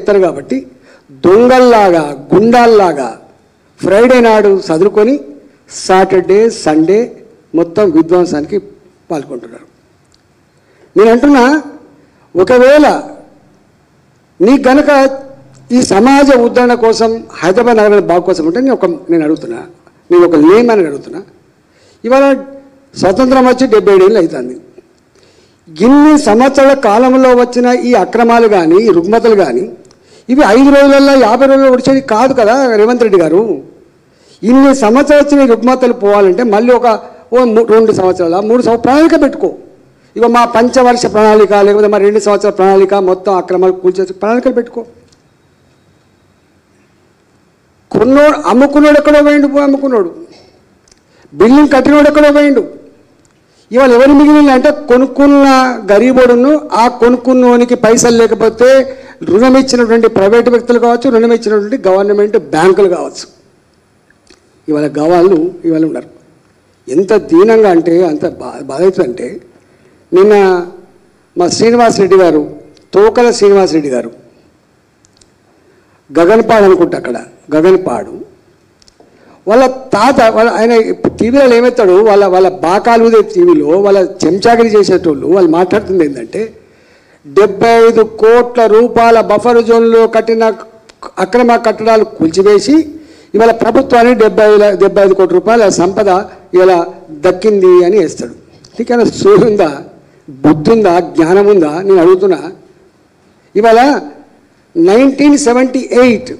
చెప్తారు కాబట్టి దొంగల్లాగా గుండాల్లాగా ఫ్రైడే నాడు చదువుకొని సాటర్డే సండే మొత్తం విధ్వంసానికి పాల్గొంటున్నారు. నేను అంటున్నా, ఒకవేళ నీకు గనక ఈ సమాజ ఉద్ధరణ కోసం హైదరాబాద్ నగరం బాగు కోసం ఉంటే నేను అడుగుతున్నా, నేను ఒక లేమ్ అని అడుగుతున్నా. ఇవాళ స్వతంత్రం వచ్చి 77 ఏళ్ళు అవుతుంది. ఇన్ని సంవత్సరాల కాలంలో వచ్చిన ఈ అక్రమాలు కానీ ఈ రుగ్మతలు కానీ ఇవి 5 రోజులలో 50 రోజుల్లో వచ్చేది కాదు కదా రేవంత్ రెడ్డి గారు. ఇన్ని సంవత్సరాలు వచ్చిన రుగ్మతలు పోవాలంటే మళ్ళీ 2 సంవత్సరాల 3 సంవత్సరాల ప్రణాళిక పెట్టుకో. ఇక మా పంచవర్ష ప్రణాళిక లేకపోతే మా 2 సంవత్సరాల ప్రణాళిక మొత్తం అక్రమాలు కూల్చేసి ప్రణాళికలు పెట్టుకో. అమ్ముకున్నాడు ఎక్కడో పోయిండు, అమ్ముకున్నాడు. బిల్డింగ్ కట్టినోడు ఎక్కడో పోయిండు. ఇవాళ ఎవరు మిగిలిన అంటే కొనుక్కున్న గరీబోడును, ఆ కొనుక్కున్నోనికి పైసలు లేకపోతే రుణం ఇచ్చినటువంటి ప్రైవేటు వ్యక్తులు కావచ్చు, రుణం ఇచ్చినటువంటి గవర్నమెంట్ బ్యాంకులు కావచ్చు. ఇవాళ గవాళ్ళు ఇవాళ ఉన్నారు. ఎంత దీనంగా అంటే అంత బాధితులంటే, నిన్న మా శ్రీనివాసరెడ్డి గారు, తోకల శ్రీనివాసరెడ్డి గారు, గగన్పాడు అనుకుంటా, అక్కడ గగన్పాడు వాళ్ళ తాత ఆయన టీవీలో ఏమెత్తాడు, వాళ్ళ బాకాలు టీవీలో వాళ్ళ చెంచాగిరి చేసేటోళ్ళు వాళ్ళు మాట్లాడుతుంది ఏంటంటే 75 కోట్ల రూపాయల బఫర్ జోన్లో కట్టిన అక్రమ కట్టడాలు కూల్చివేసి ఇవాళ ప్రభుత్వానికి 75 కోట్ల రూపాయల సంపద ఇలా దక్కింది అని వేస్తాడు. నీకైనా సోయుందా, బుద్ధి ఉందా, జ్ఞానం ఉందా? నేను అడుగుతున్నా. ఇవాళ 1978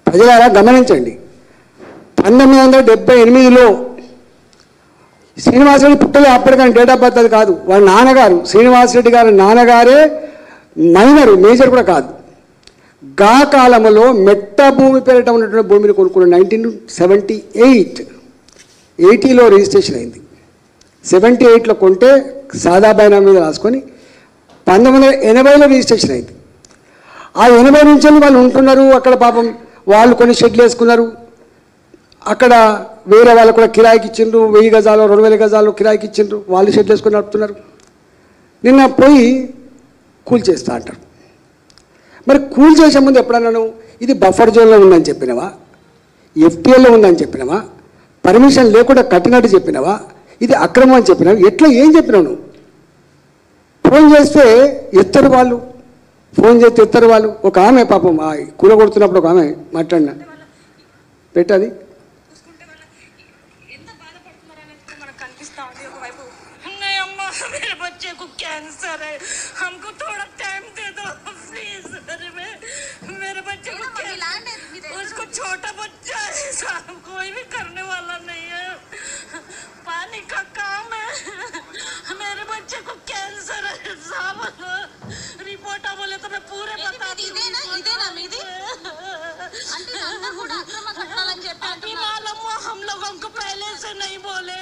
ప్రజలారా గమనించండి, 1978లో శ్రీనివాసరెడ్డి పుట్టలే, అప్పటికని డేట్ ఆఫ్ బర్త్ అది కాదు. వాళ్ళ నాన్నగారు శ్రీనివాసరెడ్డి గారి నాన్నగారే మైనరు, మేజర్ కూడా కాదు. గా కాలంలో మెట్ట భూమి పేరిట ఉన్నటువంటి భూమిని కొనుక్కున్న 1978, 80లో రిజిస్ట్రేషన్ అయింది. 78లో కొంటే సాదా బైనా మీద రాసుకొని 1980లో రిజిస్ట్రేషన్ అయింది. ఆ 80 నుంచి వాళ్ళు ఉంటున్నారు అక్కడ. పాపం వాళ్ళు కొన్ని షెడ్లు వేసుకున్నారు అక్కడ, వేరే వాళ్ళు కూడా కిరాయికి ఇచ్చిండ్రు. 1000 గజాలు 2000 గజాలు కిరాయికి ఇచ్చిండ్రు, వాళ్ళు షెడ్లు వేసుకొని నడుపుతున్నారు. నిన్న పోయి కూల్ చేస్తా అంటారు. మరి కూల్ చేసే ముందు ఎప్పుడన్నాను ఇది బఫర్ జోన్లో ఉందని చెప్పినవా, ఎఫ్టీఎల్లో ఉందని చెప్పినవా, పర్మిషన్ లేకుండా కట్టినట్టు చెప్పినవా, ఇది అక్రమం అని చెప్పినావు? ఎట్లా ఏం చెప్పినావు నువ్వు? ఫోన్ చేస్తే ఎత్తరు వాళ్ళు, ఫోన్ చేస్తే ఎత్తరు వాళ్ళు. ఒక ఆమె పాపం కూల కొడుతున్నప్పుడు ఒక ఆమె మాట్లాడినా పెట్టది. छोटा बच्चा है साहब, कोई भी करने वाला नहीं है, पानी का काम है, मेरे बच्चे को कैंसर है साहब, रिपोर्ट बोले तो मैं पूरे बता दी। अभी मालूम हुआ, हम लोगों को पहले से नहीं बोले,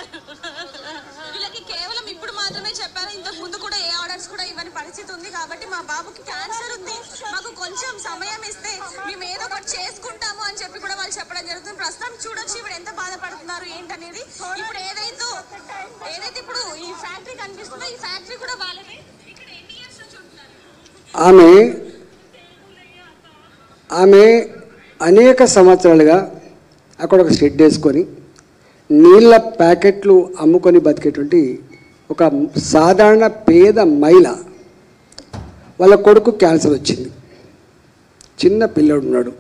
కేవలం ఇప్పుడు మాత్రమే చెప్పారు. ఇంతకు ముందు కూడా ఏ ఆర్డర్స్ కూడా ఇవ్వని పరిస్థితి ఉంది. కాబట్టి మా బాబుకి క్యాన్సర్ ఉంది, మాకు కొంచెం సమయం ఇస్తే మేము ఏదో ఒకటి చేసుకుంటాము అని చెప్పి కూడా వాళ్ళు చెప్పడం జరుగుతుంది. ప్రస్తుతం చూడొచ్చు ఇప్పుడు ఎంత బాధపడుతున్నారు ఏంటనేది. ఇప్పుడు ఏదైతే ఇప్పుడు ఈ ఫ్యాక్టరీ కనిపిస్తుందో ఈ ఫ్యాక్టరీ కూడా వాళ్ళని ఆమె అనేక సంవత్సరాలుగా అక్కడ ఒక షెడ్ వేసుకొని నీళ్ళ ప్యాకెట్లు అమ్ముకొని బతికేటువంటి ఒక సాధారణ పేద మహిళ. వాళ్ళ కొడుకు క్యాన్సర్ వచ్చింది, చిన్న పిల్లడు ఉన్నాడు.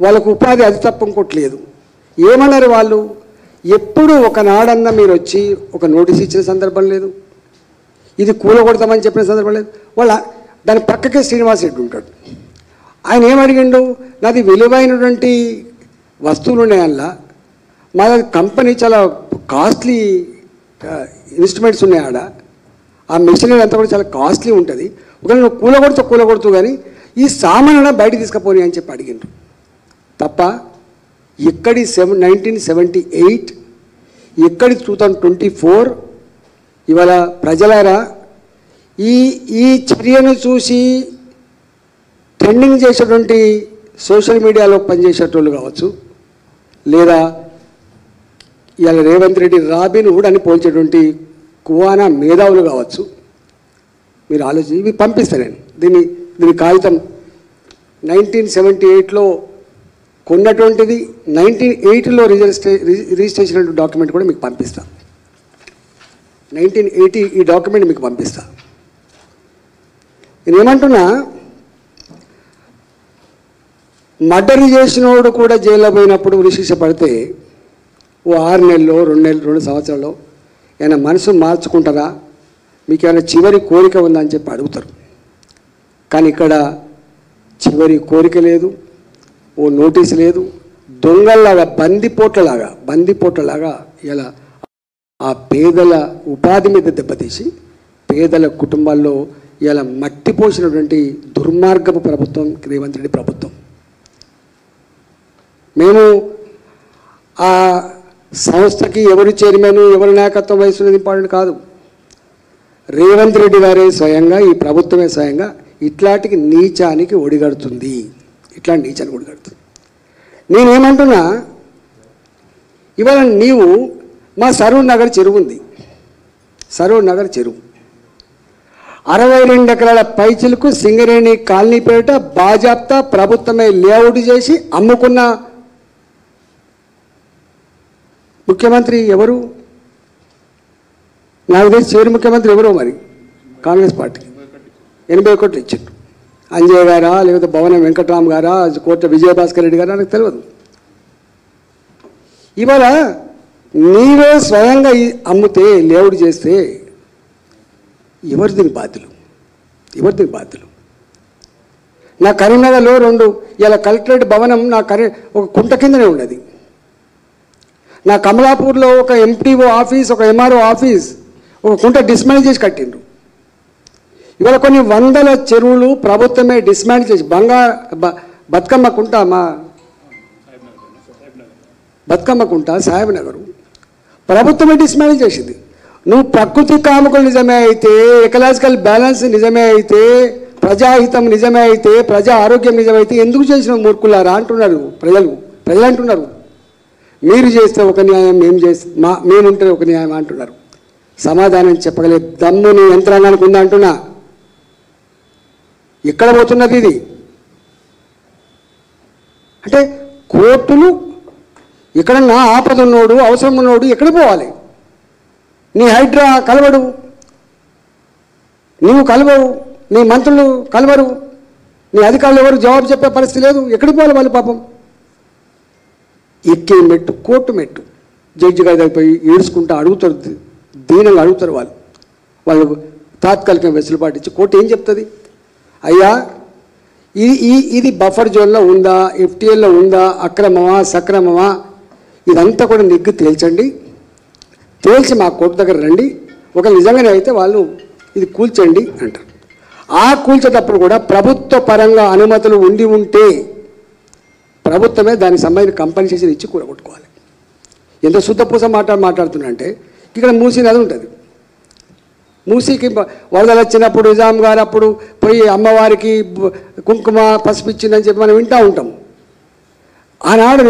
వాళ్ళకు ఉపాధి అది తప్ప ఇంకోట్లేదు. ఏమన్నారు వాళ్ళు? ఎప్పుడు ఒకనాడన్నా మీరు వచ్చి ఒక నోటీస్ ఇచ్చిన సందర్భం లేదు, ఇది కూలగొడతామని చెప్పిన సందర్భం లేదు. దాని పక్కకే శ్రీనివాసరెడ్డి ఉంటాడు. ఆయన ఏమడిగిండు, నాది విలువైనటువంటి వస్తువులు ఉన్నాయల్లా, మా కంపెనీ చాలా కాస్ట్లీ ఇన్స్ట్రుమెంట్స్ ఉన్నాయి ఆడ, ఆ మెషినరీ అంతా కూడా చాలా కాస్ట్లీ ఉంటుంది, ఒకవేళ నువ్వు కూలగొడుతూ కానీ ఈ సామాన్ బయటికి తీసుకుపోని అని చెప్పి అడిగిండ్రు తప్ప ఎక్కడి 1978 ఎక్కడి 2024. ఇవాళ ప్రజలారా ఈ చర్యను చూసి ట్రెండింగ్ చేసేటువంటి సోషల్ మీడియాలో పనిచేసేటోళ్ళు కావచ్చు, లేదా ఇవాళ రేవంత్ రెడ్డి రాబిన్ హుడ్ అని పోల్చేటువంటి కువానా మేధావులు కావచ్చు, మీరు ఆలోచించి ఇవి పంపిస్తాను నేను. దీని కాగితం 1978లో కొన్నటువంటిది, 1980లో రిజిస్ట్రేషన్ డాక్యుమెంట్ కూడా మీకు పంపిస్తా. 1980 ఈ డాక్యుమెంట్ మీకు పంపిస్తా. నేను ఏమంటున్నా, మర్డర్ చేసినోడు కూడా జైల్లో పోయినప్పుడు ఉరిశిక్ష పడితే ఓ 6 నెలలు 2 నెలలు 2 సంవత్సరాలు ఏమైనా మనసు మార్చుకుంటారా, మీకు ఏమైనా చివరి కోరిక ఉందా అని చెప్పి అడుగుతారు. కానీ ఇక్కడ చివరి కోరిక లేదు, ఓ నోటీస్ లేదు. దొంగల్లాగా బందిపోట్లలాగా ఇలా ఆ పేదల ఉపాధి మీద దెబ్బతీసి పేదల కుటుంబాల్లో ఇలా మట్టిపోసినటువంటి దుర్మార్గపు ప్రభుత్వం రేవంత్ రెడ్డి ప్రభుత్వం. మేము ఆ సంస్థకి ఎవరు చైర్మన్ ఎవరు నాయకత్వం వహిస్తున్నది ఇంపార్టెంట్ కాదు. రేవంత్ రెడ్డి గారే స్వయంగా, ఈ ప్రభుత్వమే స్వయంగా ఇట్లాంటి నీచానికి ఒడిగడుతుంది. నేనేమంటున్నా, ఇవాళ నీవు మా సరూర్ నగర్ చెరువు ఉంది, సరూర్ నగర్ చెరువు 62 ఎకరాల పైచిలకు సింగరేణి కాలనీపేట బాజాప్తా ప్రభుత్వమే లేఅవుట్ చేసి అమ్ముకున్న ముఖ్యమంత్రి ఎవరు? నాకు తెలిసి చివరి ముఖ్యమంత్రి ఎవరో మరి కాంగ్రెస్ పార్టీకి 80 కోట్లు ఇచ్చిండ్రు. అంజయ్ గారా, లేకపోతే భవనం వెంకట్రామ్ గారా, కోట విజయభాస్కర్ రెడ్డి గారా, నాకు తెలియదు. ఇవాళ నీవే స్వయంగా అమ్మితే లేఅవుట్ చేస్తే ఎవరు దీని బాధ్యులు? నా కరీంనగర్లో 2 ఇలా కలెక్టరేట్ భవనం నా ఒక కుంట కిందనే ఉన్నది. నా కమలాపూర్లో ఒక ఎంపీఓ ఆఫీస్, ఒక ఎంఆర్ఓ ఆఫీస్, ఒక కుంట డిస్మాంటిల్ చేసి కట్టిండ్రు. ఇవాళ కొన్ని వందల చెరువులు ప్రభుత్వమే డిస్మాంటిల్ చేసి బతుకమ్మ కుంట, మా బతుకమ్మ కుంట సాహెబ్ నగరు ప్రభుత్వమే డిస్మాంటిల్ చేసింది. నువ్వు ప్రకృతి కాముకులు నిజమే అయితే, ఎకలాజికల్ బ్యాలెన్స్ నిజమే అయితే, ప్రజాహితం నిజమే అయితే, ప్రజా ఆరోగ్యం నిజమైతే ఎందుకు చేసిన మూర్ఖులారా అంటున్నారు ప్రజలు అంటున్నారు. మీరు చేస్తే ఒక న్యాయం, మేముంటే ఒక న్యాయం అంటున్నారు. సమాధానం చెప్పగలే దమ్ము నీ యంత్రాంగానికి ఉందా అంటున్నా. ఎక్కడ పోతున్నది ఇది? అంటే కోర్టులు ఎక్కడన్నా ఆపద ఉన్నోడు, అవసరం ఉన్నోడు ఎక్కడ పోవాలి? నీ హైడ్రా కలవడు, నీవు కలవవు, నీ మంత్రులు కలవరు, నీ అధికారులు ఎవరు జవాబు చెప్పే పరిస్థితి లేదు. ఎక్కడికి పోవాలి వాళ్ళు? పాపం ఎక్కే మెట్టు కోర్టు మెట్టు. జడ్జి గారి దగ్గర పోయి ఏడ్చుకుంటూ అడుగుతారు, దీనంగా అడుగుతారు. వాళ్ళు తాత్కాలిక వెసులుబాటు ఇచ్చి కోర్టు ఏం చెప్తుంది? అయ్యా ఇది బఫర్ జోన్లో ఉందా, ఎఫ్టీఎల్లో ఉందా, అక్రమమా సక్రమమా, ఇదంతా కూడా నిగ్గు తేల్చండి, తేల్చి మా కోర్టు దగ్గర రండి, ఒక నిజంగానే అయితే వాళ్ళు ఇది కూల్చండి అంటారు. ఆ కూల్చేటప్పుడు కూడా ప్రభుత్వ పరంగా అనుమతులు ఉంటే ప్రభుత్వమే దానికి సంబంధించిన కంపెన్సేషన్ ఇచ్చి కూడగొట్టుకోవాలి. ఎంత శుద్ధపూస మాట్లాడుతున్నా అంటే, ఇక్కడ మూసీ నది ఉంటుంది. మూసీకి వరదలు వచ్చినప్పుడు నిజాం గారు అప్పుడు పోయి అమ్మవారికి కుంకుమ పసుపు ఇచ్చిందని చెప్పి మనం వింటూ ఉంటాం. ఆనాడు